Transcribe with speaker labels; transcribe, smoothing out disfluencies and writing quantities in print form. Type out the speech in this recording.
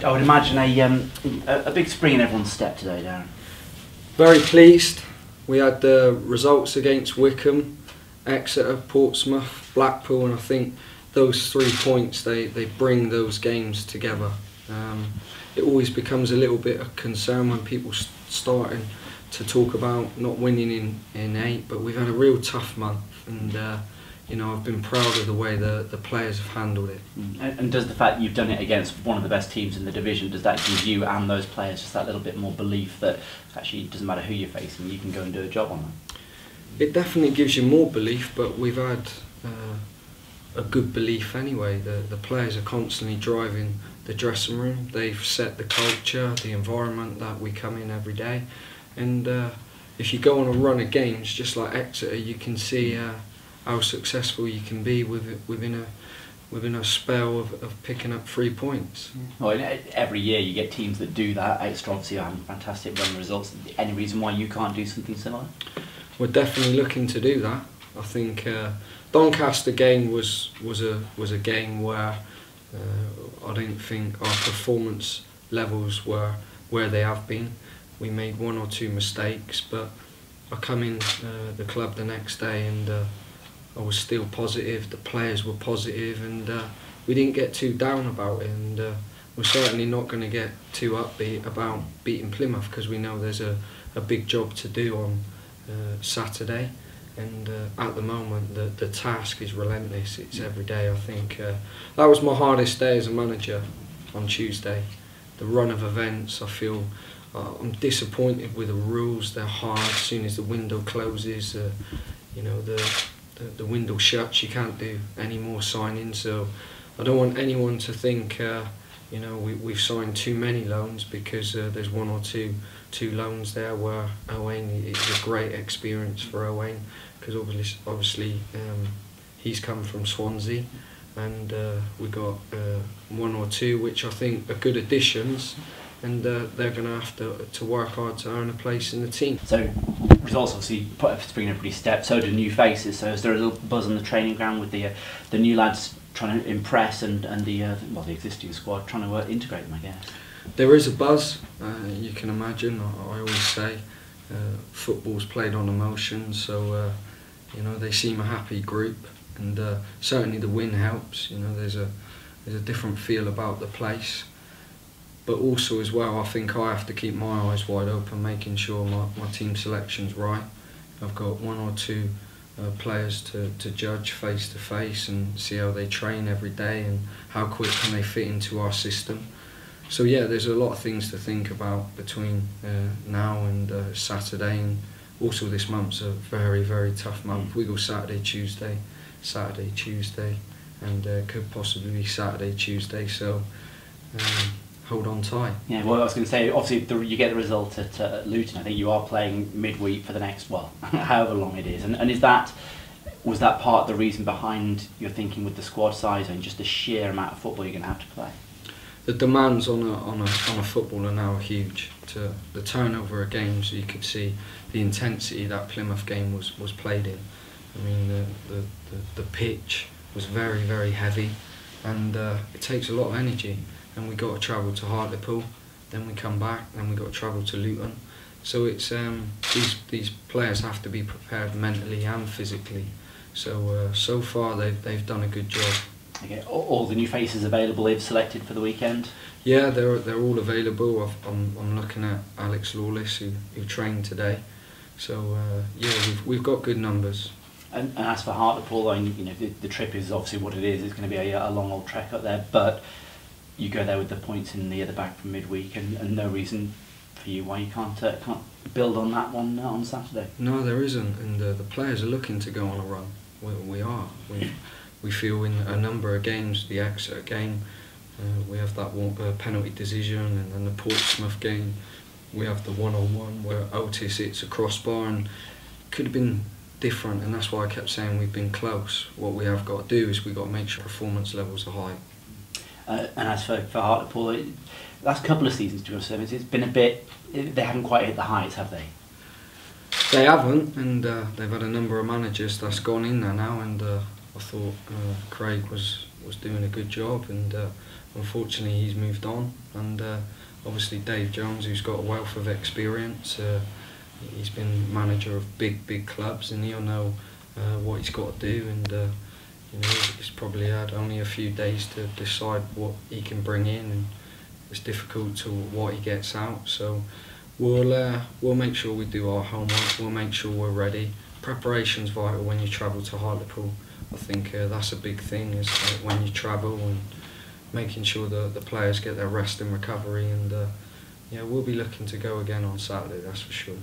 Speaker 1: I would imagine a big spring in everyone's step today, Darren.
Speaker 2: Very pleased. We had the results against Wycombe, Exeter, Portsmouth, Blackpool, and I think those 3 points, they bring those games together. It always becomes a little bit of concern when people starting to talk about not winning in 8, but we've had a real tough month, and you know, I've been proud of the way the players have handled it.
Speaker 1: And does the fact that you've done it against one of the best teams in the division, does that give you and those players just that little bit more belief that actually it doesn't matter who you're facing, you can go and do a job on them?
Speaker 2: It definitely gives you more belief, but we've had a good belief anyway. The players are constantly driving the dressing room. They've set the culture, the environment that we come in every day. And if you go on a run of games, just like Exeter, you can see how successful you can be within a spell of picking up 3 points.
Speaker 1: Well, every year you get teams that do that. Exeter obviously are having fantastic run results. Any reason why you can't do something similar?
Speaker 2: We're definitely looking to do that. I think Doncaster game was a game where I didn't think our performance levels were where they have been. We made 1 or 2 mistakes, but I come in the club the next day and I was still positive, the players were positive, and we didn't get too down about it, and we're certainly not going to get too upbeat about beating Plymouth, because we know there's a big job to do on Saturday, and at the moment the task is relentless. It's every day. I think that was my hardest day as a manager on Tuesday. The run of events, I feel I'm disappointed with the rules. They're hard. As soon as the window closes, you know, the window shuts, you can't do any more signings. So I don't want anyone to think you know, we've signed too many loans, because there's 1 or 2 loans there where Owain, it's a great experience for Owain, because obviously he's come from Swansea, and we got 1 or 2 which I think are good additions, and they're going to have to work hard to earn a place in the team.
Speaker 1: So results obviously put a spring in everybody's step, so do new faces. So is there a little buzz on the training ground with the new lads trying to impress, and the existing squad trying to integrate them, I guess?
Speaker 2: There is a buzz, you can imagine. I always say football's played on emotion, so you know, they seem a happy group, and certainly the win helps. You know, there's a different feel about the place, but also as well, I think I have to keep my eyes wide open, making sure my team selection's right. I've got 1 or 2 players to judge face to face and see how they train every day and how quick can they fit into our system. So yeah, there's a lot of things to think about between now and Saturday, and also this month's a very, very tough month. We go Saturday, Tuesday, and could possibly be Saturday, Tuesday, so hold on tight.
Speaker 1: Yeah, well, I was going to say, obviously you get the result at Luton. I think you are playing midweek for the next, well, however long it is. And was that part of the reason behind your thinking with the squad size and just the sheer amount of football you're going to have to play?
Speaker 2: The demands on a footballer now are huge. To the turnover of games, you could see the intensity that Plymouth game was played in. I mean, the pitch was very, very heavy, and it takes a lot of energy. And we got to travel to Hartlepool, then we come back, then we got to travel to Luton. So it's these players have to be prepared mentally and physically. So so far they've done a good job.
Speaker 1: Okay, all the new faces available they've selected for the weekend?
Speaker 2: Yeah, they're all available. I'm looking at Alex Lawless, who trained today. So yeah, we've got good numbers.
Speaker 1: And as for Hartlepool, I mean, you know, the trip is obviously what it is. It's going to be a long old trek up there, but you go there with the points in the back from midweek, and no reason for you why you can't build on that one on Saturday.
Speaker 2: No, there isn't, and the players are looking to go on a run. We are. We feel in a number of games, the Exeter game, we have that penalty decision, and then the Portsmouth game, we have the 1-on-1 where Otis hits a crossbar, and could have been different, and that's why I kept saying we've been close. What we have got to do is we've got to make sure performance levels are high.
Speaker 1: And as for Hartlepool, last couple of seasons, to be honest, it's been a bit, they haven't quite hit the heights, have they?
Speaker 2: They haven't, and they've had a number of managers that's gone in there now, and I thought Craig was doing a good job, and unfortunately he's moved on. And obviously Dave Jones, who's got a wealth of experience, he's been manager of big clubs, and he'll know what he's got to do. And you know, he's probably had only a few days to decide what he can bring in, and it's difficult to what he gets out. So we'll make sure we do our homework. We'll make sure we're ready. Preparation's vital when you travel to Hartlepool. I think that's a big thing, is when you travel, and making sure the players get their rest and recovery. And yeah, we'll be looking to go again on Saturday, that's for sure.